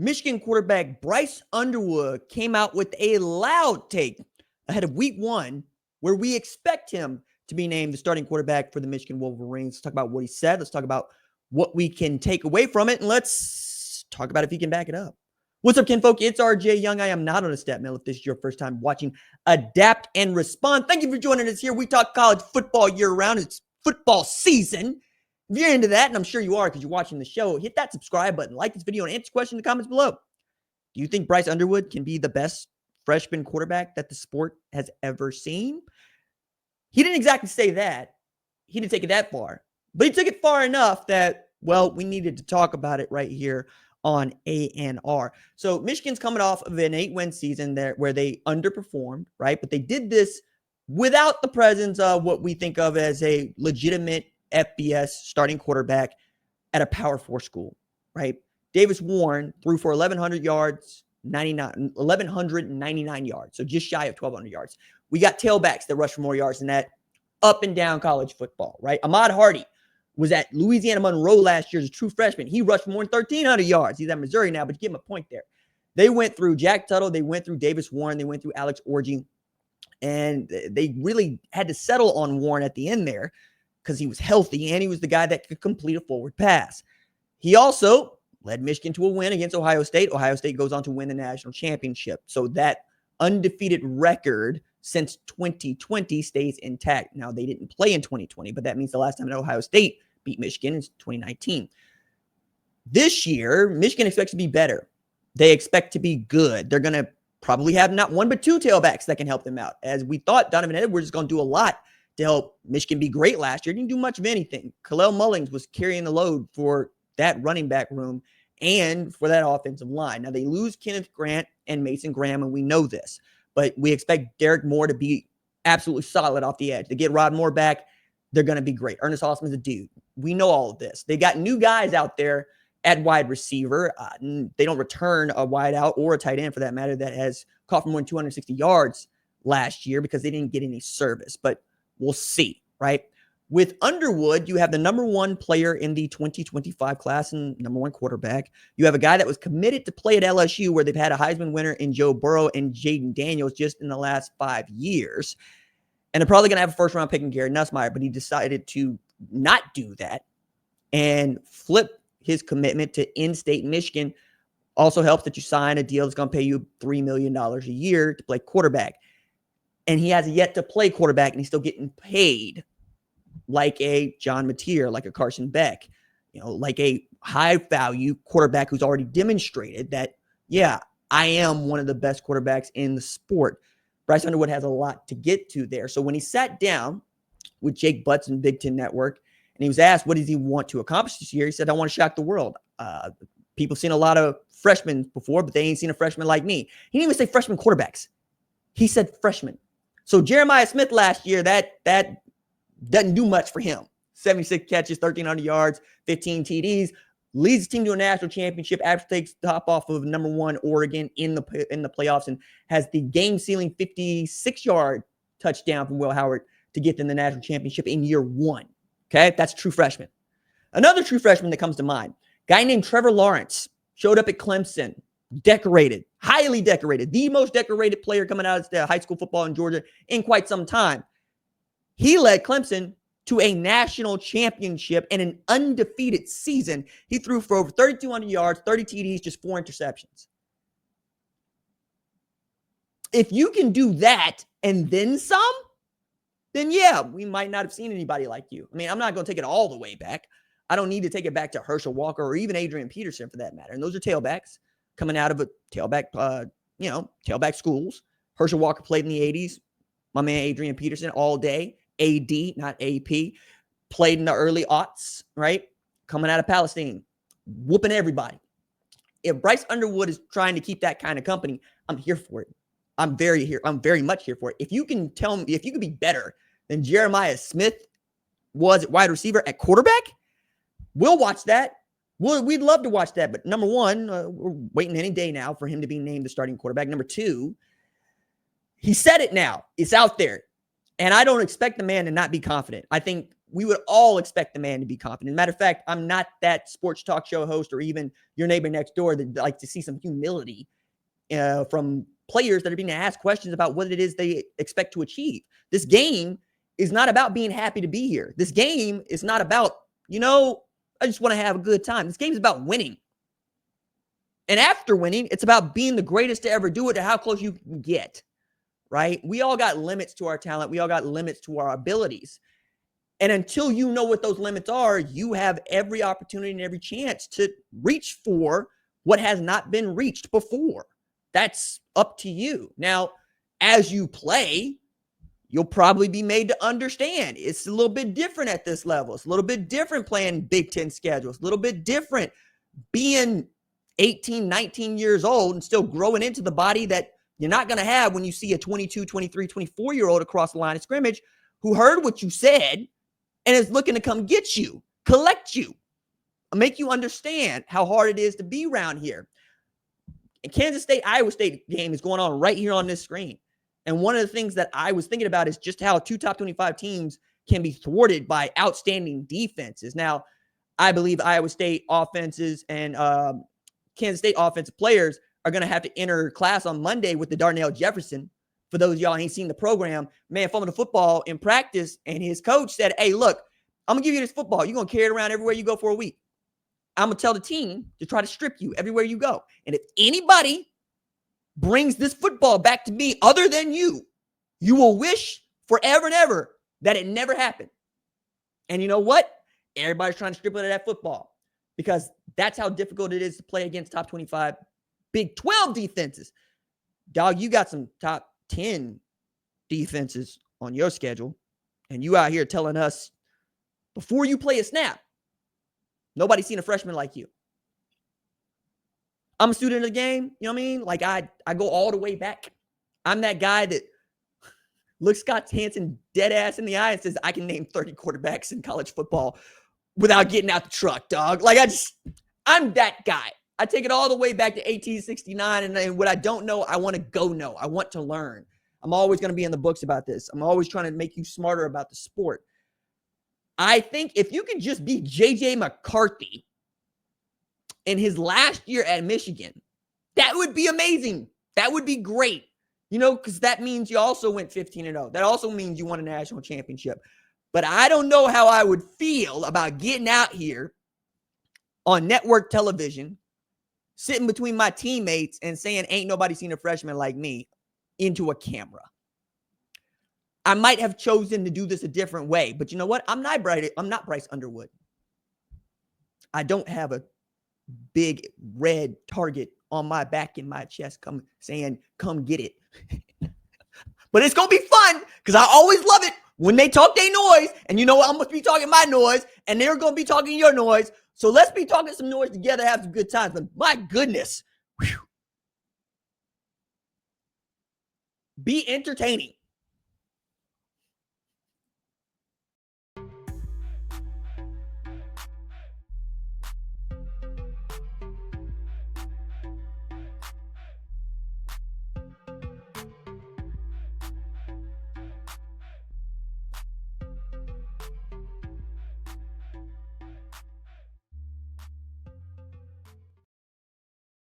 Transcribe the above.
Michigan quarterback Bryce Underwood came out with a loud take ahead of week 1 where we expect him to be named the starting quarterback for the Michigan Wolverines. Let's talk about what he said. Let's talk about what we can take away from it. And let's talk about if he can back it up. What's up, kinfolk? It's RJ Young. I am not on a stat mill. If this is your first time watching Adapt and Respond, thank you for joining us here. We talk college football year-round. It's football season. If you're into that, and I'm sure you are because you're watching the show, hit that subscribe button, like this video, and answer questions in the comments below. Do you think Bryce Underwood can be the best freshman quarterback that the sport has ever seen? He didn't exactly say that. He didn't take it that far. But he took it far enough that, well, we needed to talk about it right here on ANR. So Michigan's coming off of an 8-win season there where they underperformed, right? But they did this without the presence of what we think of as a legitimate FBS starting quarterback at a Power 4 school, right? Davis Warren threw for 1,100 yards, 1,199 yards, so just shy of 1,200 yards. We got tailbacks that rush for more yards than that up and down college football, right? Ahmad Hardy was at Louisiana Monroe last year as a true freshman. He rushed for more than 1,300 yards. He's at Missouri now, but you get my point there. They went through Jack Tuttle. They went through Davis Warren. They went through Alex Orji. And they really had to settle on Warren at the end there because he was healthy and he was the guy that could complete a forward pass. He also led Michigan to a win against Ohio State. Ohio State goes on to win the national championship. So that undefeated record since 2020 stays intact. Now, they didn't play in 2020, but that means the last time that Ohio State beat Michigan is 2019. This year, Michigan expects to be better. They expect to be good. They're going to probably have not one, but two tailbacks that can help them out. As we thought, Donovan Edwards is going to do a lot to help Michigan be great last year. Didn't do much of anything. Khalil Mullings was carrying the load for that running back room and for that offensive line. Now, they lose Kenneth Grant and Mason Graham, and we know this. But we expect Derek Moore to be absolutely solid off the edge. To get Rod Moore back, they're going to be great. Ernest Hausman's a dude. We know all of this. They got new guys out there at wide receiver. They don't return a wide out or a tight end, for that matter, that has caught for more than 260 yards last year because they didn't get any service. But we'll see, right? With Underwood, you have the number one player in the 2025 class and number one quarterback. You have a guy that was committed to play at LSU, where they've had a Heisman winner in Joe Burrow and Jaden Daniels just in the last 5 years. And they're probably going to have a first-round pick in Gary Nussmeier, but he decided to not do that and flip his commitment to in-state Michigan. Also helps that you sign a deal that's going to pay you $3 million a year to play quarterback. And he has yet to play quarterback, and he's still getting paid like a John Mateer, like a Carson Beck, like a high-value quarterback who's already demonstrated that, yeah, I am one of the best quarterbacks in the sport. Bryce Underwood has a lot to get to there. So when he sat down with Jake Butts and Big Ten Network, and he was asked, what does he want to accomplish this year? He said, I want to shock the world. People have seen a lot of freshmen before, but they ain't seen a freshman like me. He didn't even say freshman quarterbacks. He said freshmen. So Jeremiah Smith last year, that doesn't do much for him. 76 catches, 1,300 yards, 15 TDs, leads the team to a national championship, after takes the top off of number one Oregon in the playoffs, and has the game-sealing 56-yard touchdown from Will Howard to get them the national championship in year one. Okay, that's a true freshman. Another true freshman that comes to mind, guy named Trevor Lawrence, showed up at Clemson, decorated, highly decorated, the most decorated player coming out of high school football in Georgia in quite some time. He led Clemson to a national championship and an undefeated season. He threw for over 3,200 yards, 30 TDs, just 4 interceptions. If you can do that and then some, then yeah, we might not have seen anybody like you. I mean, I'm not going to take it all the way back. I don't need to take it back to Herschel Walker or even Adrian Peterson for that matter. And those are tailbacks coming out of a tailback, tailback schools. Herschel Walker played in the 80s. My man Adrian Peterson all day. AD, not AP. Played in the early aughts, right? Coming out of Palestine. Whooping everybody. If Bryce Underwood is trying to keep that kind of company, I'm here for it. I'm very much here for it. If you can tell me, if you could be better than Jeremiah Smith was at wide receiver at quarterback, we'll watch that. We'd love to watch that. But number one, we're waiting any day now for him to be named the starting quarterback. Number two, he said it now. It's out there. And I don't expect the man to not be confident. I think we would all expect the man to be confident. Matter of fact, I'm not that sports talk show host or even your neighbor next door that like to see some humility from players that are being asked questions about what it is they expect to achieve. This game is not about being happy to be here. This game is not about, I just want to have a good time. This game is about winning. And after winning, it's about being the greatest to ever do it to how close you can get, right? We all got limits to our talent. We all got limits to our abilities. And until you know what those limits are, you have every opportunity and every chance to reach for what has not been reached before. That's up to you. Now, as you play, you'll probably be made to understand it's a little bit different at this level. It's a little bit different playing Big Ten schedules, a little bit different being 18, 19 years old and still growing into the body that you're not going to have when you see a 22, 23, 24-year-old across the line of scrimmage who heard what you said and is looking to come get you, collect you, make you understand how hard it is to be around here. And Kansas State-Iowa State game is going on right here on this screen. And one of the things that I was thinking about is just how two top 25 teams can be thwarted by outstanding defenses. Now, I believe Iowa State offenses and Kansas State offensive players are going to have to enter class on Monday with the Darnell Jefferson. For those of y'all who ain't seen the program, man, fumbled the football in practice, and his coach said, hey, look, I'm going to give you this football. You're going to carry it around everywhere you go for a week. I'm going to tell the team to try to strip you everywhere you go. And if anybody brings this football back to me other than you, you will wish forever and ever that it never happened. And you know what? Everybody's trying to strip out of that football because that's how difficult it is to play against top 25 Big 12 defenses. Dog, you got some top 10 defenses on your schedule, and you out here telling us before you play a snap, nobody's seen a freshman like you. I'm a student of the game, you know what I mean? Like I go all the way back. I'm that guy that looks Scott Hansen dead ass in the eye and says, I can name 30 quarterbacks in college football without getting out the truck, dog. Like I'm that guy. I take it all the way back to 1869, and what I don't know, I want to go know. I want to learn. I'm always going to be in the books about this. I'm always trying to make you smarter about the sport. I think if you could just be J.J. McCarthy in his last year at Michigan, that would be amazing. That would be great. Because that means you also went 15-0. That also means you won a national championship. But I don't know how I would feel about getting out here on network television, sitting between my teammates and saying, ain't nobody seen a freshman like me into a camera. I might have chosen to do this a different way, but you know what? I'm not Bryce Underwood. I don't have a big red target on my back in my chest come get it. But it's going to be fun because I always love it when they talk their noise, and you know what? I'm going to be talking my noise, and they're going to be talking your noise. So let's be talking some noise together, have some good times. But my goodness, whew. Be entertaining.